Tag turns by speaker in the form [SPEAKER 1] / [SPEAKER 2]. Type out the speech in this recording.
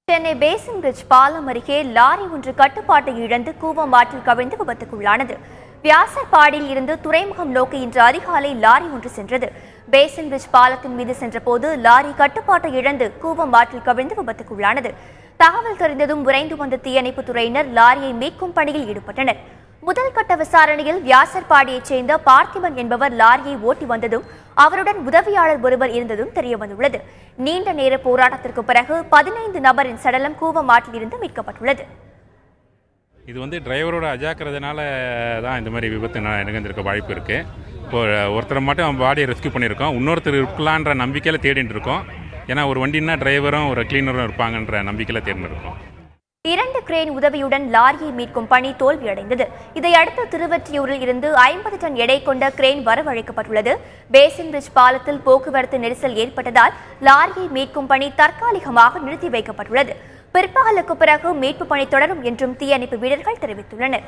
[SPEAKER 1] Chennai basin bridge பாலம் அருகே lorry ஒன்று கட்டுப்பாட்டை இழந்து கூவம் ஆற்றில் கவிழ்ந்து விபத்துக்குள்ளானது. வியாசர்பாடியில் இருந்து துறைமுகம் நோக்கி இன்று அதிகாலை லாரி ஒன்று சென்றது. பேசின் பிரிட்ஜ் பாலத்தின் மீது சென்றபோது லாரி கட்டுப்பாட்டை இழந்து கூவம் ஆற்றில் கவிழ்ந்து விபத்துக்குள்ளானது. தகவல் தெரிந்ததும் விரைந்து வந்த தீயணைப்புத் துறையினர் லாரியை மீட்கும் பணியில் ஈடுபட்டனர். முதல் கட்ட விசாரணையில் வியாசர்பாடியைச் சேர்ந்த பார்த்திபன் என்பவர் லாரியை ஓட்டி வந்ததும் அவருடன் உதவியாளர் ஒருவர் இருந்ததும் தெரியவந்துள்ளது. நீண்ட நேர போராட்டத்திற்கு பிறகு 15 நபரின் சடலம் கூவம் ஆற்றிலிருந்து மீட்கப்பட்டுள்ளது.
[SPEAKER 2] இது டிரைவரோட அஜாக்கிரதனால தான் இந்த மாதிரி விபத்து நிகழ்ந்திருக்க வாய்ப்பு இருக்குது. இப்போ ஒருத்தர் மட்டும் பாடியை ரெஸ்கியூ பண்ணியிருக்கோம். இன்னொருத்தர் இருக்கலான்ற நம்பிக்கையில் தேடிட்டு இருக்கோம். ஏன்னா ஒரு வண்டின்னா டிரைவரும் ஒரு கிளீனரும் இருப்பாங்கன்ற நம்பிக்கையில் தேடிட்டு இருக்கோம்.
[SPEAKER 1] 2 கிரேன் உதவியுடன் லாரியை மீட்கும் பணி தோல்வியடைந்தது. இதையடுத்து திருவொற்றியூரில் இருந்து 50 டன் எடை கொண்ட கிரேன் வரவழைக்கப்பட்டுள்ளது. பேசின் பிரிட்ஜ் பாலத்தில் போக்குவரத்து நெரிசல் ஏற்பட்டதால் லாரியை மீட்கும் பணி தற்காலிகமாக நிறுத்தி வைக்கப்பட்டுள்ளது. பிற்பகலுக்கு பிறகு மீட்பு பணி தொடரும் என்றும் தீயணைப்பு வீரர்கள் தெரிவித்துள்ளனர்.